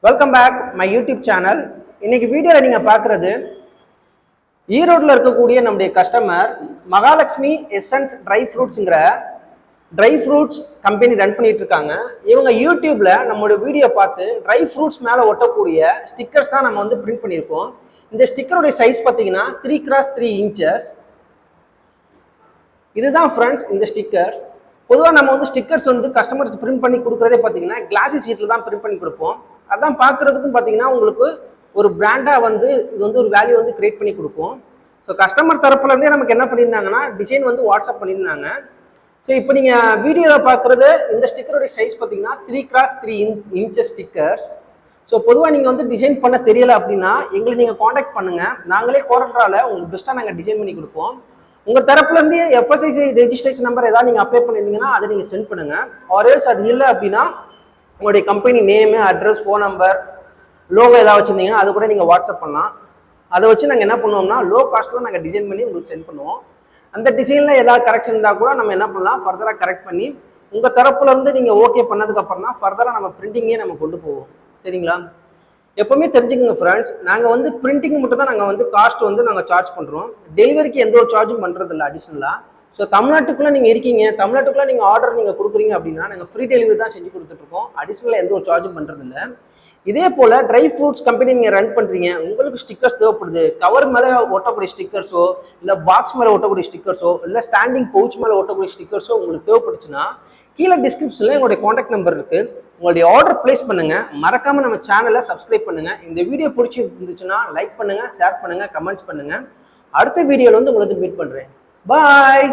Welcome back my YouTube channel. இன்னைக்கு வீடியோவில் நீங்கள் பார்க்குறது ஈரோட்டில் இருக்கக்கூடிய நம்முடைய கஸ்டமர் மகாலட்சுமி எசன்ஸ் ட்ரை ஃப்ரூட்ஸுங்கிற ட்ரை ஃப்ரூட்ஸ் கம்பெனி ரன் பண்ணிட்டு இருக்காங்க. இவங்க யூடியூப்ல நம்மளோட வீடியோ பார்த்து ட்ரை ஃப்ரூட்ஸ் மேலே ஒட்டக்கூடிய ஸ்டிக்கர்ஸ் தான் நம்ம வந்து பிரிண்ட் பண்ணியிருக்கோம். இந்த ஸ்டிக்கருடைய சைஸ் பார்த்தீங்கன்னா 3x3 inches. இதுதான் ஃப்ரெண்ட்ஸ் இந்த ஸ்டிக்கர்ஸ். பொதுவாக நம்ம வந்து ஸ்டிக்கர்ஸ் வந்து கஸ்டமர்ஸ் பிரிண்ட் பண்ணி கொடுக்குறதே பார்த்தீங்கன்னா கிளாசி ஷீட்டில் தான் பிரிண்ட் பண்ணி கொடுப்போம். அதான் பார்க்குறதுக்கும் பார்த்தீங்கன்னா உங்களுக்கு ஒரு பிராண்டாக வந்து இது வந்து ஒரு வேல்யூ வந்து கிரியேட் பண்ணி கொடுக்கும். ஸோ கஸ்டமர் தரப்புலேருந்தே நமக்கு என்ன பண்ணியிருந்தாங்கன்னா டிசைன் வந்து வாட்ஸ்அப் பண்ணியிருந்தாங்க. ஸோ இப்போ நீங்கள் வீடியோவில் பார்க்குறது இந்த ஸ்டிக்கருடைய சைஸ் பார்த்தீங்கன்னா 3x3 inches ஸ்டிக்கர்ஸ். ஸோ பொதுவாக நீங்கள் வந்து டிசைன் பண்ண தெரியலை அப்படின்னா எங்களை நீங்கள் காண்டாக்ட் பண்ணுங்கள். நாங்களே கோரட்ரால உங்களுக்கு பெஸ்ட்டாக நாங்கள் டிசைன் பண்ணி கொடுப்போம். உங்கள் தரப்புலேருந்து எஃப்எஸ்ஐசி ரெஜிஸ்ட்ரேஷன் நம்பர் ஏதாவது நீங்கள் அப்ளை பண்ணியிருந்தீங்கன்னா அதை நீங்கள் சென்ட் பண்ணுங்கள். ஆர்எல்ஸ் அது இல்லை அப்படின்னா உங்களுடைய company name, address, phone number, logo ஏதாவது வச்சுருந்தீங்கன்னா அது கூட நீங்கள் வாட்ஸ்அப் பண்ணலாம். அதை வச்சு நாங்கள் என்ன பண்ணுவோம்னா லோ காஸ்ட்டில் நாங்கள் டிசைன் பண்ணி உங்களுக்கு சென்ட் பண்ணுவோம். அந்த டிசைனில் ஏதாவது கரெக்ஷன் இருந்தால் கூட நம்ம என்ன பண்ணலாம், ஃபர்தராக கரெக்ட் பண்ணி உங்கள் தரப்புலேருந்து நீங்கள் ஓகே பண்ணதுக்கப்புறம் தான் ஃபர்தராக நம்ம பிரிண்டிங்கே நம்ம கொண்டு போவோம். சரிங்களா? எப்பவுமே தெரிஞ்சுக்கோங்க ஃப்ரெண்ட்ஸ், நாங்கள் வந்து பிரிண்டிங் மட்டும் தான் நாங்கள் வந்து காஸ்ட் வந்து நாங்கள் சார்ஜ் பண்ணுறோம். டெலிவரிக்கு எந்த ஒரு சார்ஜும் பண்ணுறதில்ல அடிஷ்னலாக. ஸோ தமிழ்நாட்டுக்குள்ளே நீங்கள் இருக்கீங்க, தமிழ்நாட்டுக்குள்ளே நீங்கள் ஆர்டர் நீங்கள் கொடுக்குறீங்க அப்படின்னா நாங்கள் ஃப்ரீ டெலிவரி தான் செஞ்சு கொடுத்துட்ருக்கோம். அடிஷ்னலாக எந்த ஒரு சார்ஜும் பண்ணுறதில்ல. இதே போல் ட்ரை ஃப்ரூட்ஸ் கம்பெனி நீங்கள் ரன் பண்ணுறீங்க, உங்களுக்கு ஸ்டிக்கர்ஸ் தேவைப்படுது, கவர் மேலே ஒட்டக்கூடிய ஸ்டிக்கர்ஸோ இல்லை பாக்ஸ் மேலே ஒட்டக்கூடிய ஸ்டிக்கர்ஸோ இல்லை ஸ்டாண்டிங் பவுச் மேலே ஒட்டக்கூடிய ஸ்டிக்கர்ஸோ உங்களுக்கு தேவைப்படுச்சுன்னா கீழே டிஸ்கிரிப்ஷனில் எங்களுடைய காண்டாக்ட் நம்பர் இருக்குது. உங்களுடைய ஆர்டர் பிளேஸ் பண்ணுங்கள். மறக்காமல் நம்ம சேனலை சப்ஸ்கிரைப் பண்ணுங்கள். இந்த வீடியோ பிடிச்சி இருந்துச்சுன்னா லைக் பண்ணுங்கள், ஷேர் பண்ணுங்கள், கமெண்ட்ஸ் பண்ணுங்கள். அடுத்த வீடியோவில் வந்து உங்களுக்கு மீட் பண்ணுறேன். பாய்.